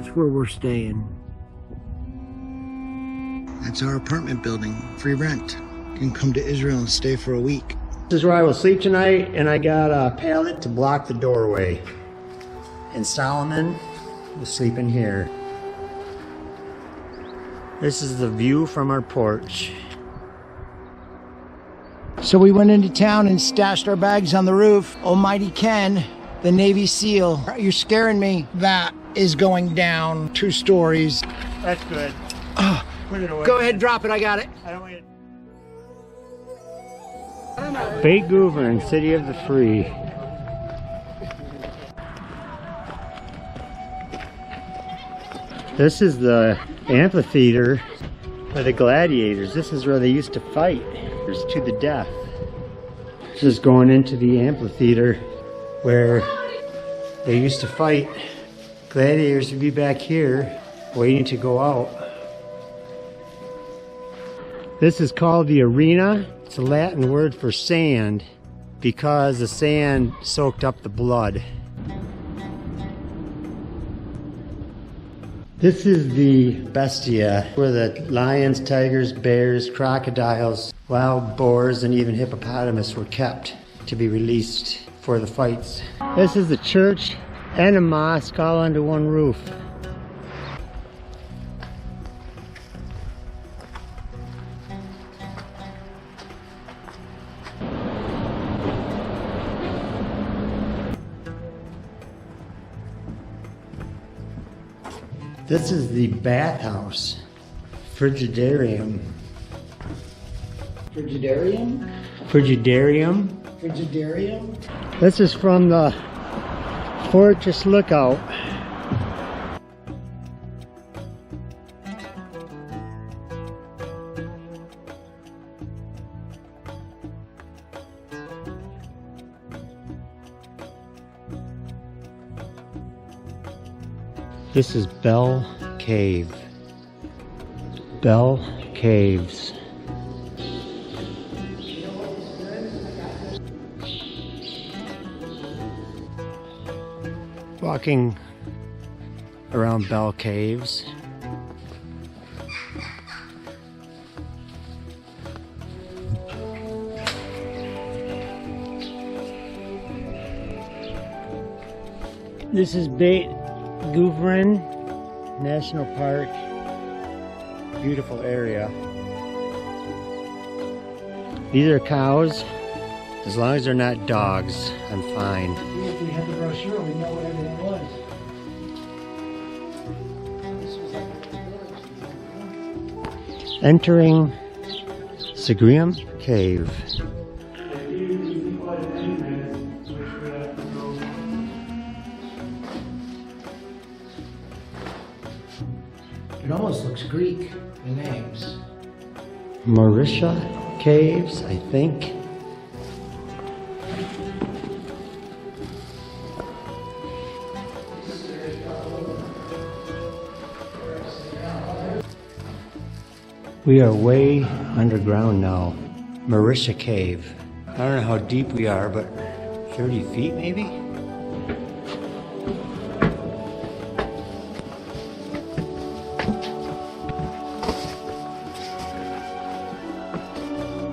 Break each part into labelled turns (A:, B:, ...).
A: That's where we're staying.
B: That's our apartment building, free rent. You can come to Israel and stay for a week.
C: This is where I will sleep tonight, and I got a pallet to block the doorway. And Solomon will sleep in here. This is the view from our porch.
B: So we went into town and stashed our bags on the roof. Almighty Ken, the Navy SEAL. You're scaring me. That is going down 2 stories.
C: That's good. Put it away.
B: Go ahead, drop it. I got it.
C: I don't want it. Beit Guvrin, City of the Free. This is the amphitheater for the gladiators. This is where they used to fight to the death. This is going into the amphitheater where they used to fight. Gladiators would be back here waiting to go out. This is called the arena. It's a Latin word for sand because the sand soaked up the blood. This is the Bestia, where the lions, tigers, bears, crocodiles, wild boars, and even hippopotamus were kept to be released for the fights. This is the church and a mosque all under one roof. This is the bathhouse, Frigidarium.
B: Frigidarium?
C: Frigidarium.
B: Frigidarium?
C: This is from the Fortress Lookout. This is Bell Cave. Bell Caves. Walking around Bell Caves. This is Beit Guvrin National Park. Beautiful area. These are cows. As long as they're not dogs, I'm fine.
B: If we had the brochure, we know what everything was.
C: Entering Segrium Cave.
B: It almost looks Greek, the names.
C: Marisha Caves, I think. We are way underground now. Marisha Cave. I don't know how deep we are, but 30 feet maybe?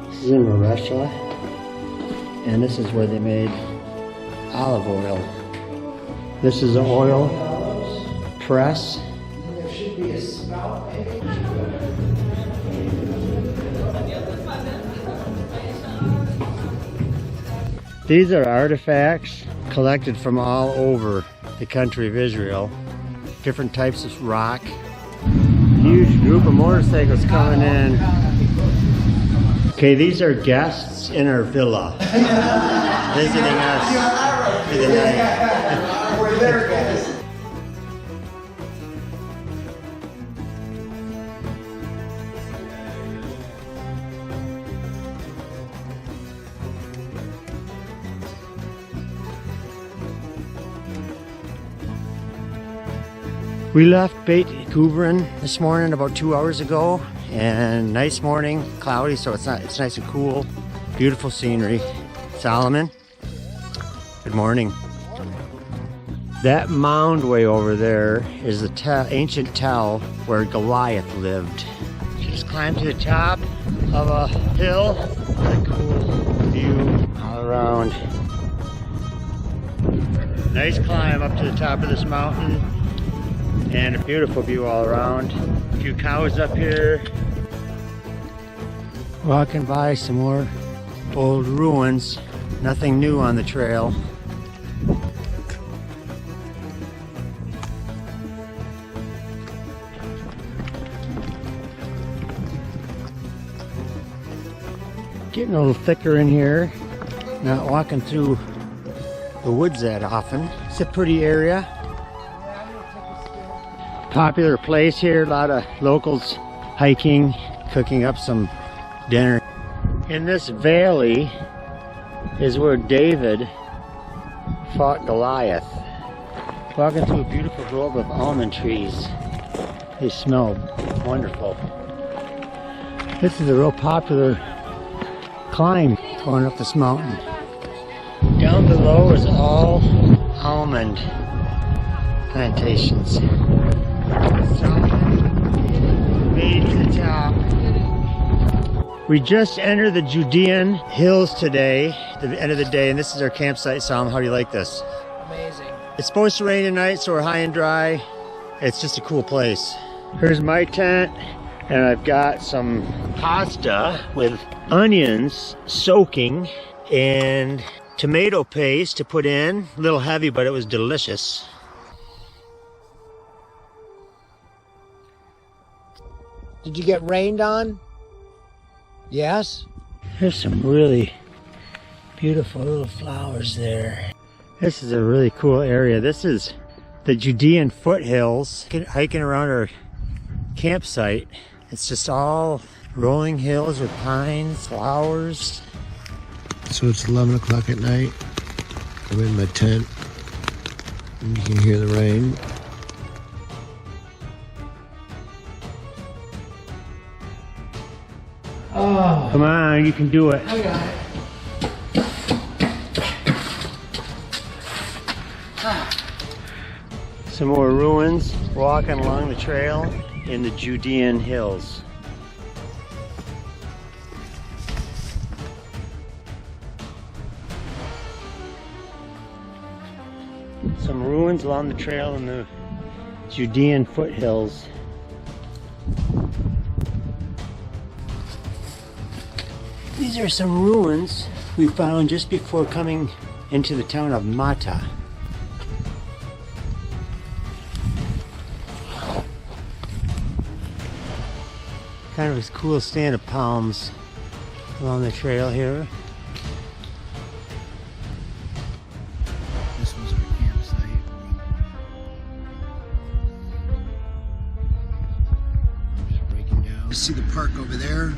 C: This is in Marisha, and this is where they made olive oil. This is an oil press.
B: There should be a spout, maybe.
C: These are artifacts collected from all over the country of Israel. Different types of rock. Huge group of motorcycles coming in. Okay, these are guests in our villa. Visiting us for the night.
B: We're there, guys.
C: We left Beit Guvrin this morning about 2 hours ago, and nice morning, cloudy, so it's nice and cool. Beautiful scenery. Solomon, good morning. That mound way over there is the ancient tell where Goliath lived. Just climbed to the top of a hill. Really cool view all around. Nice climb up to the top of this mountain and a beautiful view all around. A few cows up here. Walking by some more old ruins. Nothing new on the trail. Getting a little thicker in here. Not walking through the woods that often. It's a pretty area. Popular place here. A lot of locals hiking, cooking up some dinner. In this valley is where David fought Goliath. Walking through a beautiful grove of almond trees. They smell wonderful. This is a real popular climb going up this mountain. Down below is all almond plantations. So, made it to the top. We just entered the Judean Hills today, at the end of the day, and this is our campsite. Sam, how do you like this?
B: Amazing.
C: It's supposed to rain tonight, so we're high and dry. It's just a cool place. Here's my tent, and I've got some pasta with onions soaking and tomato paste to put in. A little heavy, but it was delicious.
B: Did you get rained on? Yes?
C: There's some really beautiful little flowers there. This is a really cool area. This is the Judean foothills. Hiking around our campsite. It's just all rolling hills with pines, flowers.
A: So it's 11 o'clock at night. I'm in my tent. And you can hear the rain.
B: Oh,
C: Come on, you can do it.
B: I got it.
C: Some more ruins, walking along the trail in the Judean Hills. Some ruins along the trail in the Judean foothills. These are some ruins we found just before coming into the town of Mata. Kind of a cool stand of palms along the trail here.
A: This was our campsite. I'm just breaking down. You see the park over there?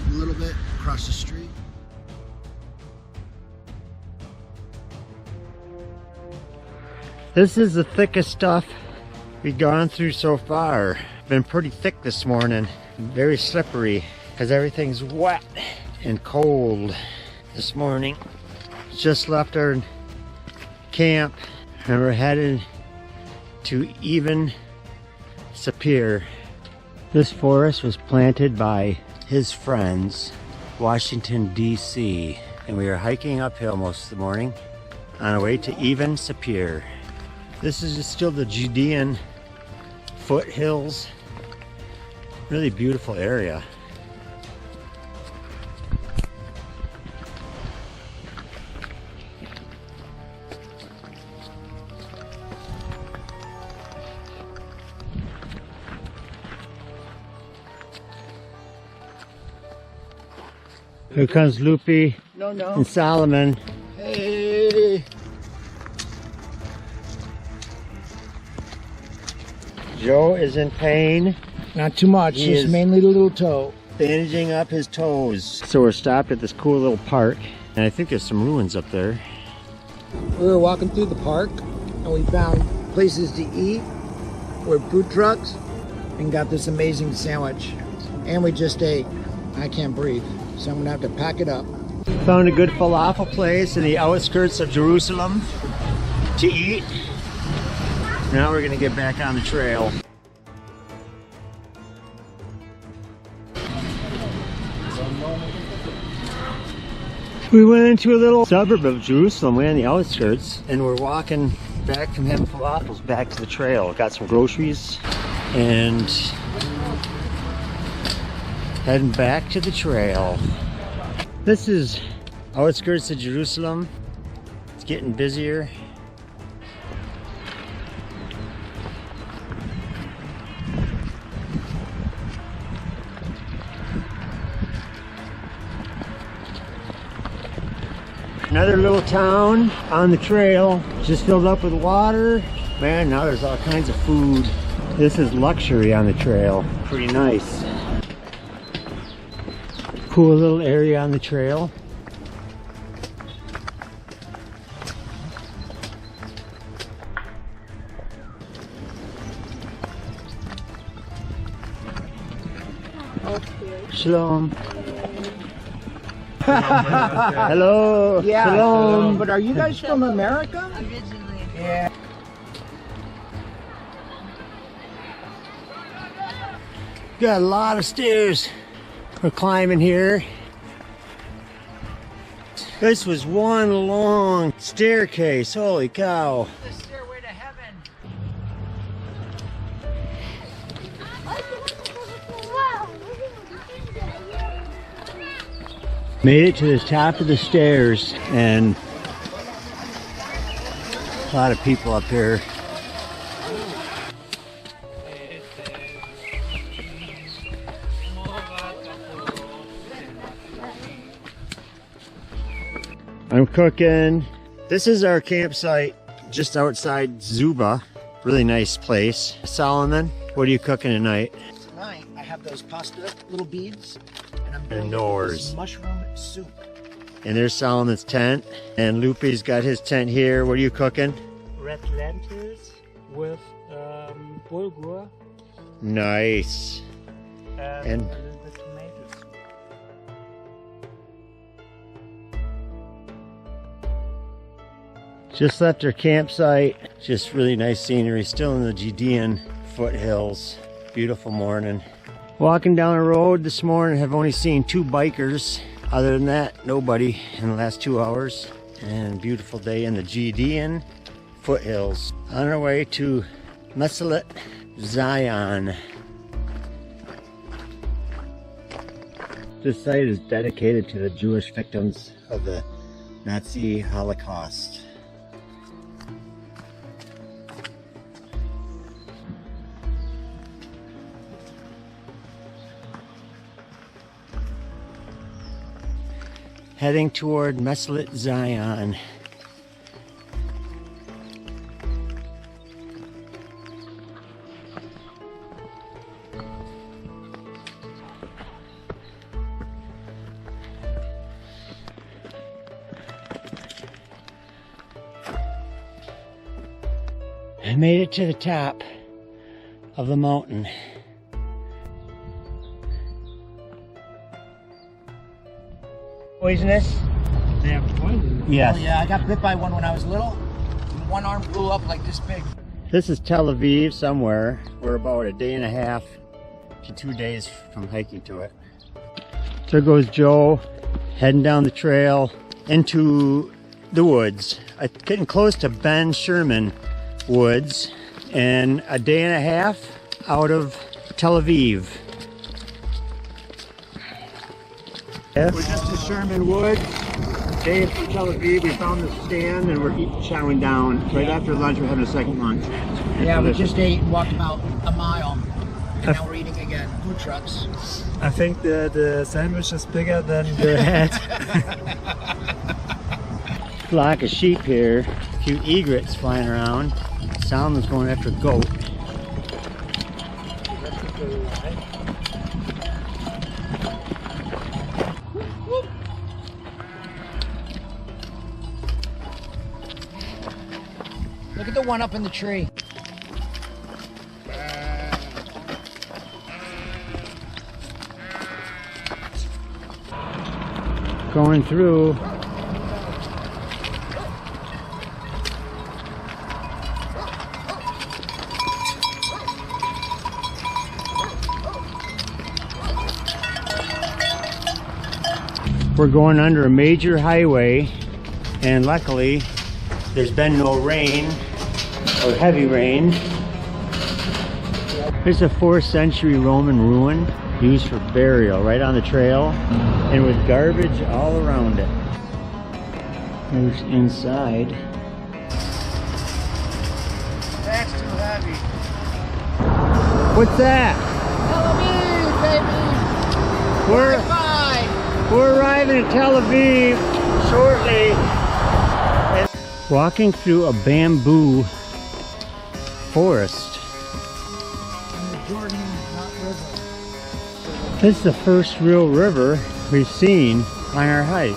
A: A little bit across the street.
C: This is the thickest stuff we've gone through so far. Been pretty thick this morning. Very slippery because everything's wet and cold this morning. Just left our camp and we're headed to Even Sapir. This forest was planted by his friends, Washington, D.C. And we are hiking uphill most of the morning on our way to Even Sapir. This is still the Judean foothills. Really beautiful area. Here comes Lupi
B: No.
C: and Solomon.
B: Hey.
C: Joe is in pain,
B: Not too much,
C: He
B: just
C: is-
B: mainly the little toe.
C: bandaging up his toes. So we're stopped at this cool little park, and I think there's some ruins up there.
B: We were walking through the park and we found places to eat, or food trucks, and got this amazing sandwich. And we just ate. I can't breathe, so I'm gonna have to pack it up.
C: Found a good falafel place in the outskirts of Jerusalem to eat. Now we're gonna get back on the trail. We went into a little suburb of Jerusalem, way on the outskirts, and we're walking back from having falafels back to the trail. Got some groceries and heading back to the trail. This is outskirts of Jerusalem. It's getting busier. Another little town on the trail, just filled up with water. Man, now there's all kinds of food. This is luxury on the trail. Pretty nice. Cool little area on the trail. Shalom. Hello.
B: Yeah.
C: Shalom.
B: But are you guys from America?
D: Originally.
B: Yeah.
C: Got a lot of stairs we're climbing here. This was one long staircase. Holy cow.
B: The stairway to heaven.
C: Made it to the top of the stairs, and a lot of people up here. I'm cooking. This is our campsite just outside Zuba. Really nice place. Solomon, what are you cooking tonight?
B: Tonight I have those pasta little beads, and I'm doing
C: Indoors.
B: this mushroom soup.
C: And there's Solomon's tent. And Lupe's got his tent here. What are you cooking?
E: Red lentils with bulgur
C: Nice.
E: and a little bit tomatoes.
C: Just left our campsite. Just really nice scenery. Still in the Judean foothills. Beautiful morning. Walking down the road this morning, have only seen 2 bikers. Other than that, nobody in the last 2 hours. And beautiful day in the Judean foothills. On our way to Meselet Zion. This site is dedicated to the Jewish victims of the Nazi Holocaust. Heading toward Meselet Zion. I made it to the top of the mountain. Poisonous?
E: They have poison.
C: Yes.
B: Oh yeah, I got bit by one when I was little. And one arm blew up like this big.
C: This is Tel Aviv somewhere. We're about a day and a half to 2 days from hiking to it. There goes Joe, heading down the trail into the woods. I'm getting close to Ben Sherman Woods, and a day and a half out of Tel Aviv. We're just in Sherman Woods. Day from Tel Aviv, we found this stand and we're chowing down. Right after lunch, we're having a second lunch.
B: Yeah, we just ate and walked about a mile. And now we're eating again. Food trucks.
E: I think the sandwich is bigger than the head.
C: Flock of sheep here. A few egrets flying around. Solomon's going after a goat.
B: Look at the one up in the tree.
C: Going through. We're going under a major highway, and luckily there's been no rain or heavy rain. There's a 4th century Roman ruin used for burial right on the trail, and with garbage all around it. There's inside.
B: That's too heavy.
C: What's that?
B: Tel Aviv, baby.
C: We're arriving at Tel Aviv shortly. And walking through a bamboo forest.
B: Jordan River.
C: This is the first real river we've seen on our hike.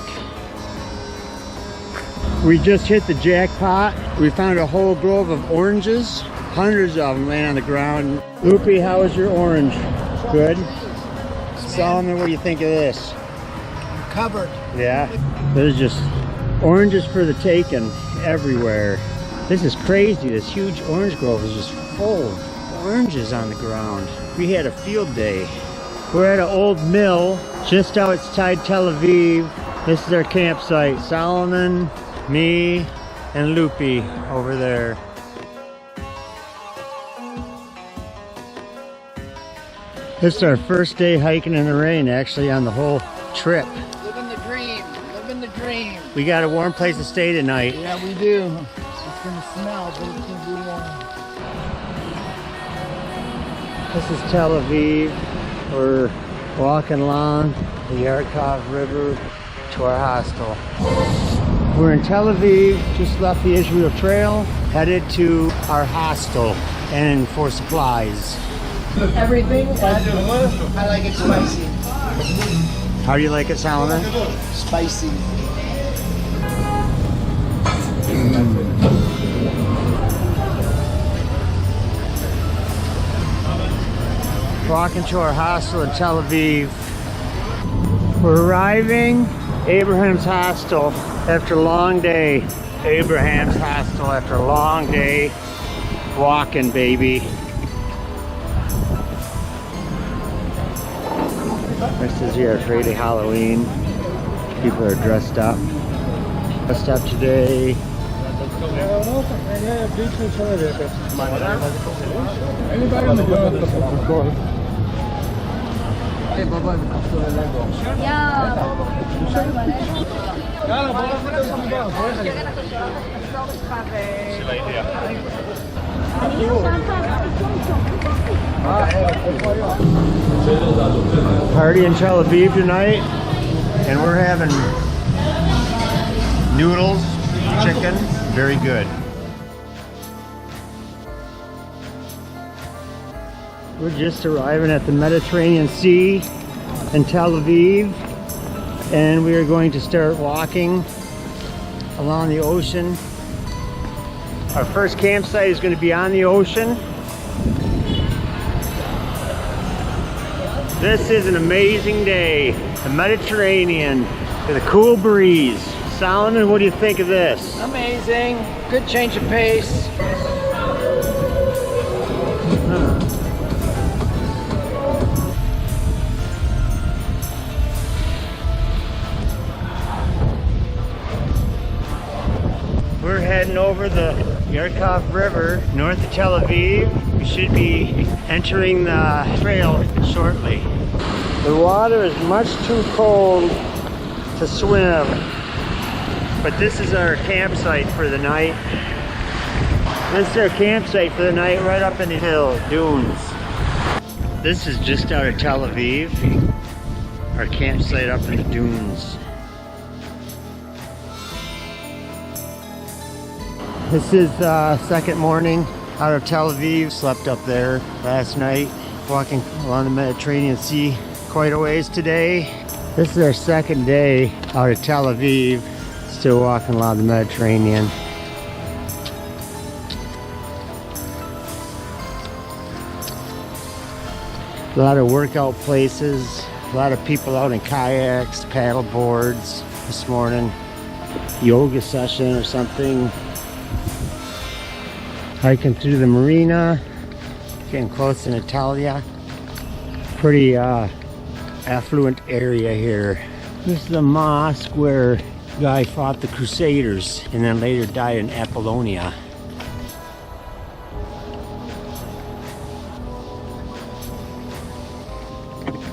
C: We just hit the jackpot. We found a whole grove of oranges. Hundreds of them laying on the ground. Loopy, how was your orange? Good? Solomon, what do you think of this?
B: Covered.
C: Yeah, there's just oranges for the taking everywhere. This is crazy. This huge orange grove is just full of oranges on the ground. We had a field day. We're at an old mill just outside Tel Aviv. This is our campsite. Solomon, me, and Loopy over there. This is our first day hiking in the rain, actually, on the whole trip.
B: Living the dream. Living the dream.
C: We got a warm place to stay tonight.
B: Yeah, we do. It's gonna smell, but it's gonna be warm.
C: This is Tel Aviv. We're walking along the Yarkov River to our hostel. We're in Tel Aviv, just left the Israel Trail, headed to our hostel and for supplies.
B: Everything. I like it spicy.
C: How do you like it, Solomon?
B: Spicy.
C: Walking to our hostel in Tel Aviv. We're arriving Abraham's hostel after a long day. Abraham's hostel after a long day walking, baby. This is here afraid of Halloween. People are dressed up. Dressed up today. Party in Tel Aviv tonight, and we're having noodles, chicken, very good. We're just arriving at the Mediterranean Sea in Tel Aviv, and we are going to start walking along the ocean. Our first campsite is going to be on the ocean. This is an amazing day. The Mediterranean with a cool breeze. Solomon, what do you think of this?
B: Amazing. Good change of pace.
C: We're heading over the Yarkov River north of Tel Aviv. We should be entering the trail shortly. The water is much too cold to swim, but this is our campsite for the night. This is our campsite for the night right up in the hill, dunes. This is just out of Tel Aviv. Our campsite up in the dunes. This is second morning out of Tel Aviv. Slept up there last night, walking along the Mediterranean Sea quite a ways today. This is our second day out of Tel Aviv, still walking along the Mediterranean. A lot of workout places, a lot of people out in kayaks, paddle boards this morning. Yoga session or something. Hiking through the marina, getting close to Natalia. Pretty affluent area here. This is the mosque where Guy fought the Crusaders and then later died in Apollonia.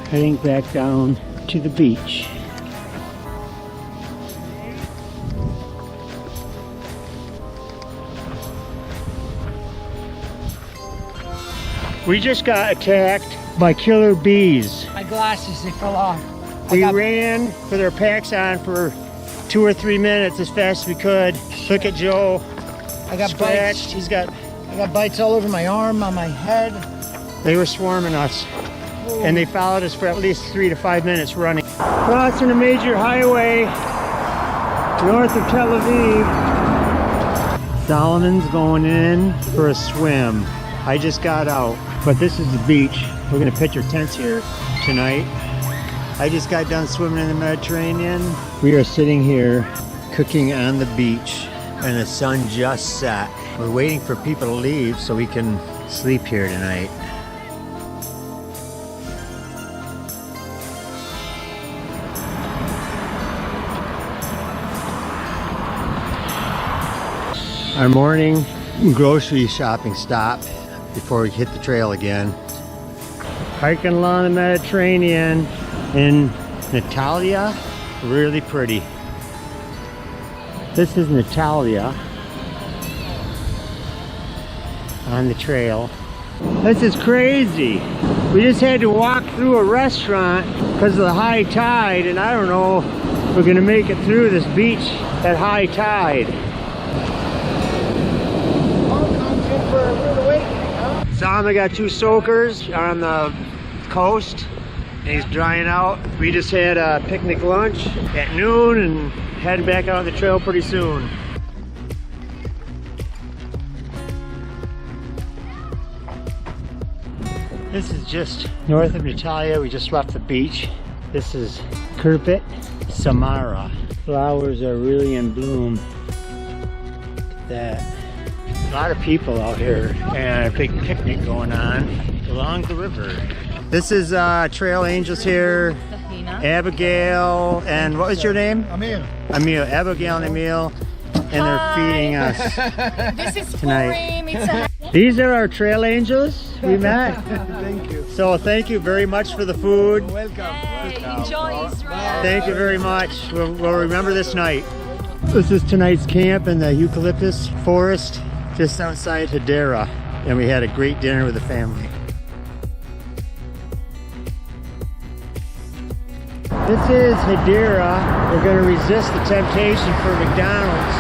C: Heading back down to the beach. We just got attacked by killer bees.
B: My glasses, they fell off.
C: We ran with our packs on for 2 or 3 minutes as fast as we could. Look at Joe.
B: I got
C: scratched.
B: bites. I got bites all over my arm, on my head.
C: They were swarming us. And they followed us for at least 3 to 5 minutes running. Crossing a major highway north of Tel Aviv. Solomon's going in for a swim. I just got out, but this is the beach. We're gonna pitch our tents here tonight. I just got done swimming in the Mediterranean. We are sitting here cooking on the beach and the sun just set. We're waiting for people to leave so we can sleep here tonight. Our morning grocery shopping stop before we hit the trail again. Hiking along the Mediterranean in Natalia, really pretty. This is Natalia on the trail. This is crazy. We just had to walk through a restaurant because of the high tide, and I don't know if we're gonna make it through this beach at high tide. Sama got 2 soakers on the coast and he's drying out. We just had a picnic lunch at noon and heading back out on the trail pretty soon. This is just north of Natalia. We just left the beach. This is Kirpit Samara. Flowers are really in bloom. Look at that. A lot of people out here and a big picnic going on along the river. This is Trail Angels here. Abigail and what was your name?
B: Emil.
C: Emil. Abigail and Emil. And they're feeding us
D: This is
C: tonight.
D: Purim.
C: These are our Trail Angels we met.
E: Thank you.
C: So thank you very much for the food.
E: Welcome.
D: Enjoy Israel.
C: Thank you very much. We'll remember this night. This is tonight's camp in the eucalyptus forest just outside Hadera, and we had a great dinner with the family. This is Hadera. We're going to resist the temptation for McDonald's.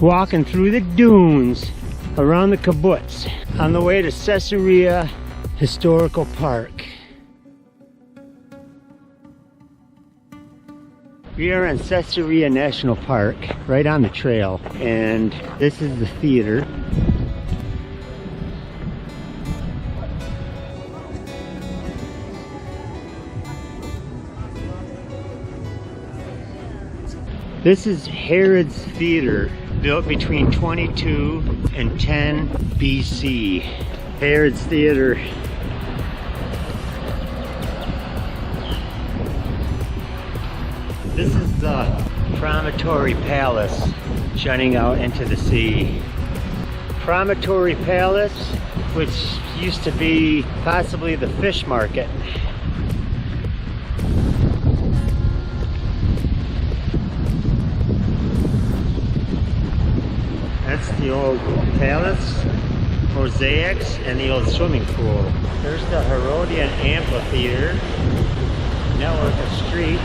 C: Walking through the dunes around the kibbutz on the way to Caesarea Historical Park. We are in Caesarea National Park, right on the trail, and this is the theater. This is Herod's Theater, built between 22 and 10 BC. Herod's Theater. This is the Promontory Palace, jutting out into the sea. Promontory Palace, which used to be possibly the fish market. That's the old palace, mosaics, and the old swimming pool. There's the Herodian Amphitheater, network of streets.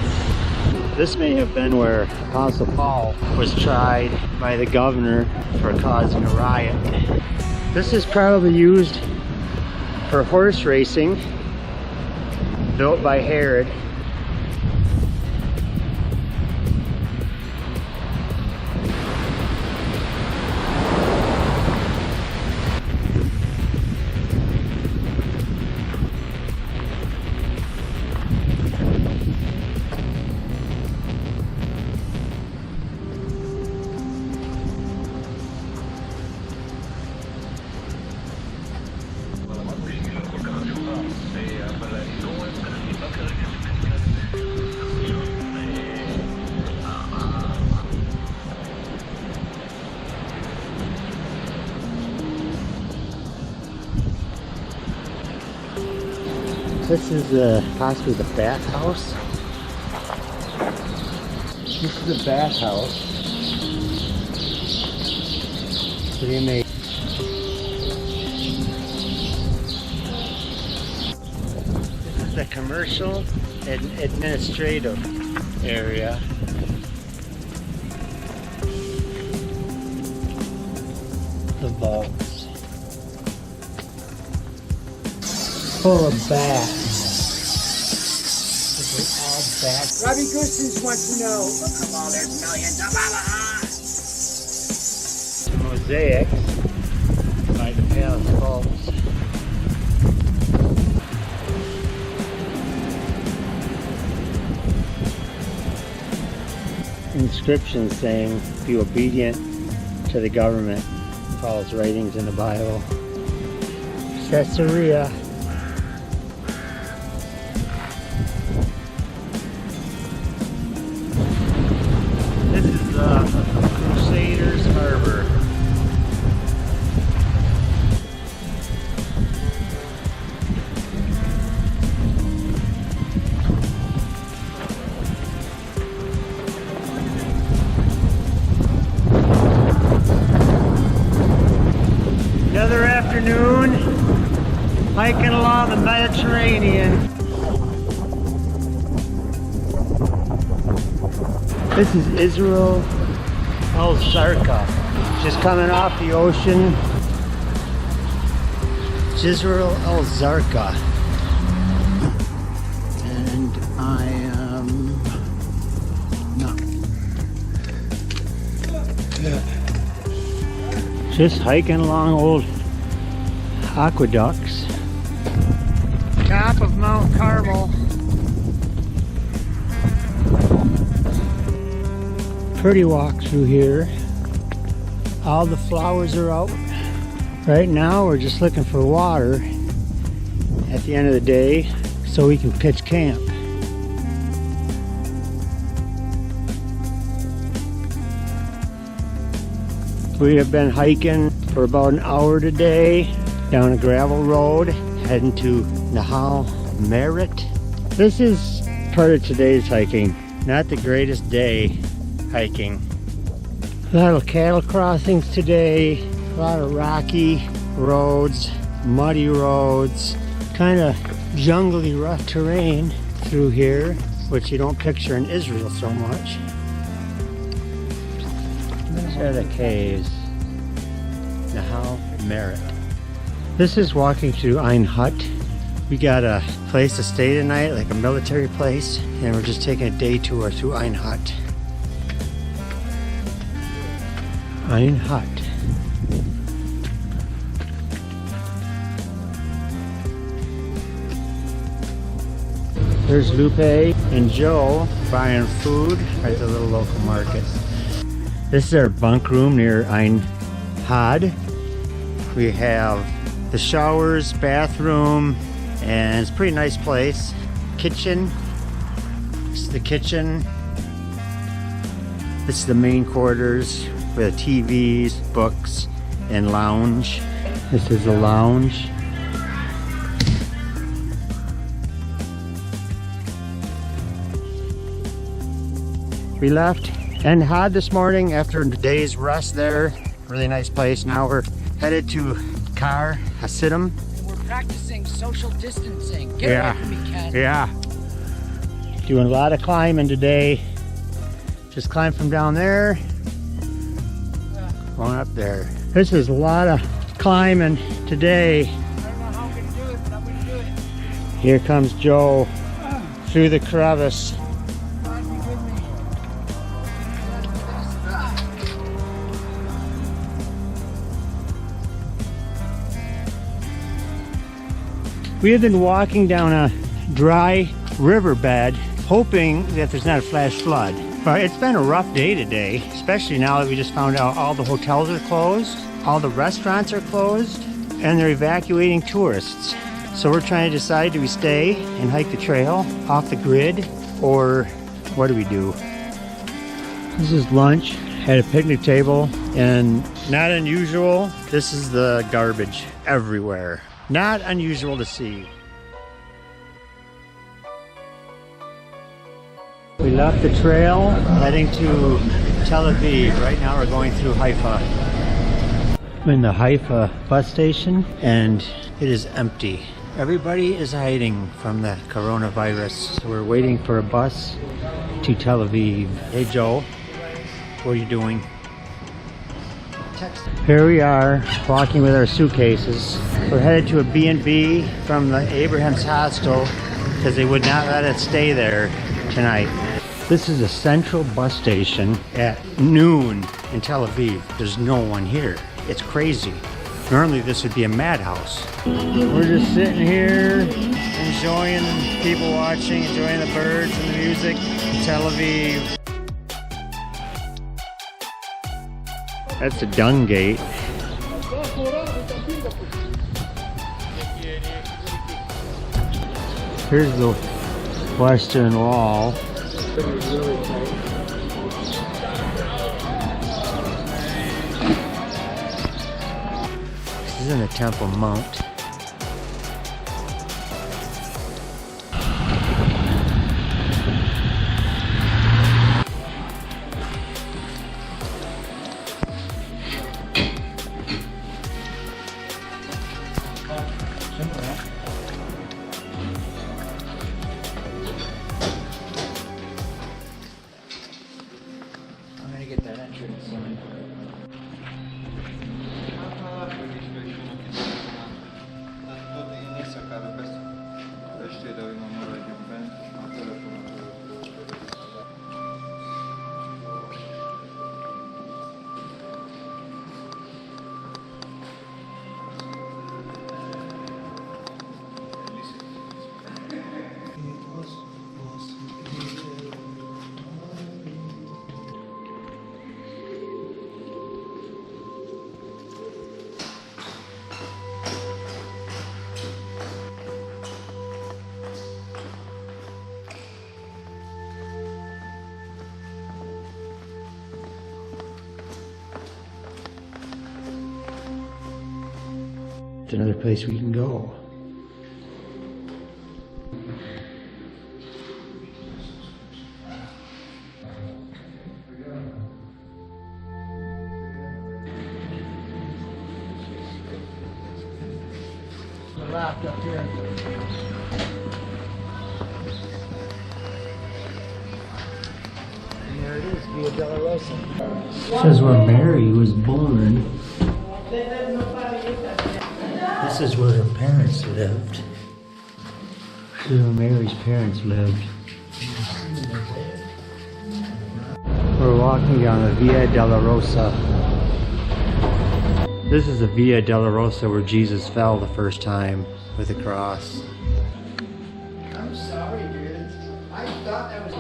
C: This may have been where Apostle Paul was tried by the governor for causing a riot. This is probably used for horse racing, built by Herod. This is possibly the bathhouse. This is the bathhouse. Pretty amazing. This is the commercial and administrative area. The vaults. Full of bats. This is all bats.
B: Robbie Goosens wants to know, look at all there's millions of Omaha.
C: Mosaics by the Palace Vaults. Inscriptions saying, be obedient to the government. Paul's writings in the Bible. Caesarea. This is Crusaders Harbor. Another afternoon hiking along the Mediterranean. This is Israel El Zarqa, just coming off the ocean. It's Israel El Zarqa.
B: And I am not.
C: Just hiking along old aqueducts. Top of Mount Carmel. Pretty walk through here. All the flowers are out. Right now we're just looking for water at the end of the day so we can pitch camp. We have been hiking for about an hour today down a gravel road heading to Nahal Merit. This is part of today's hiking. Not the greatest day hiking. A lot of cattle crossings today, a lot of rocky roads, muddy roads, kind of jungly rough terrain through here, which you don't picture in Israel so much. These are the caves. Nahal Merit. This is walking through Ein Hut. We got a place to stay tonight, like a military place, and we're just taking a day tour through Ein Hut. Ein Hut. There's Lupe and Joe buying food at the little local market. This is our bunk room near Ein Had. We have the showers, bathroom, and it's a pretty nice place. Kitchen. This is the kitchen. This is the main quarters with TVs, books, and lounge. This is the lounge. We left Ein Had this morning after a day's rest there. Really nice place. Now we're headed to Kar Hasidim.
B: We're practicing social distancing. Get away from me, Ken.
C: Yeah. Doing a lot of climbing today. Just climbed from down there. Going up there. This is a lot of climbing today.
B: I don't know how I'm going to do it, but I'm going to do it.
C: Here comes Joe through the crevice. We have been walking down a dry riverbed, hoping that there's not a flash flood. But it's been a rough day today, especially now that we just found out all the hotels are closed, all the restaurants are closed, and they're evacuating tourists. So we're trying to decide, do we stay and hike the trail off the grid, or what do we do? This is lunch at a picnic table, and not unusual, this is the garbage everywhere. Not unusual to see. We left the trail heading to Tel Aviv. Right now we're going through Haifa. I'm in the Haifa bus station and it is empty. Everybody is hiding from the coronavirus. So we're waiting for a bus to Tel Aviv. Hey Joe, what are you doing? Here we are walking with our suitcases. We're headed to a B&B from the Abraham's hostel because they would not let us stay there tonight. This is a central bus station at noon in Tel Aviv. There's no one here. It's crazy. Normally this would be a madhouse. We're just sitting here enjoying people watching, enjoying the birds and the music in Tel Aviv. That's a dung gate. Here's the Western Wall. This is in the Temple Mount. I'm gonna get that entrance. It's another place we can go.
B: Left up here. And there it is, Via Dolorosa.
C: This is where Mary was born. This is where her parents lived. This is where Mary's parents lived. We're walking down the Via Dolorosa. This is the Via Dolorosa where Jesus fell the first time with the cross.
B: I'm sorry, dude. I thought that was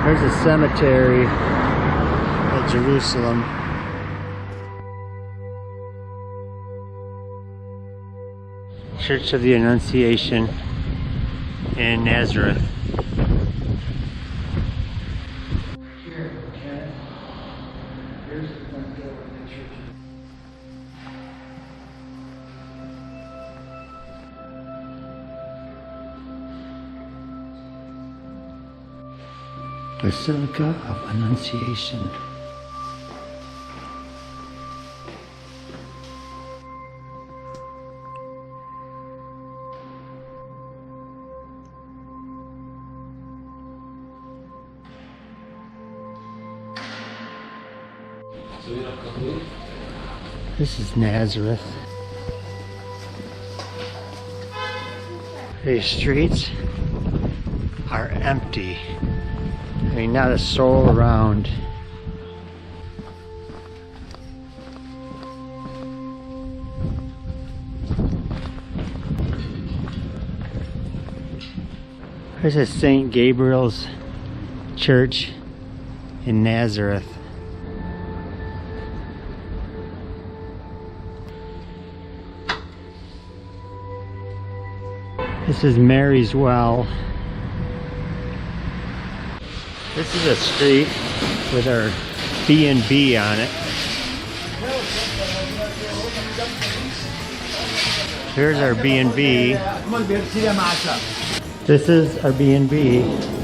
C: There's a cemetery at Jerusalem. Church of the Annunciation in Nazareth. Basilica of Annunciation. This is Nazareth. These streets are empty. I mean, not a soul around. There's a St. Gabriel's Church in Nazareth. This is Mary's Well. This is a street with our B&B on it. Here's our B&B. This is our B&B.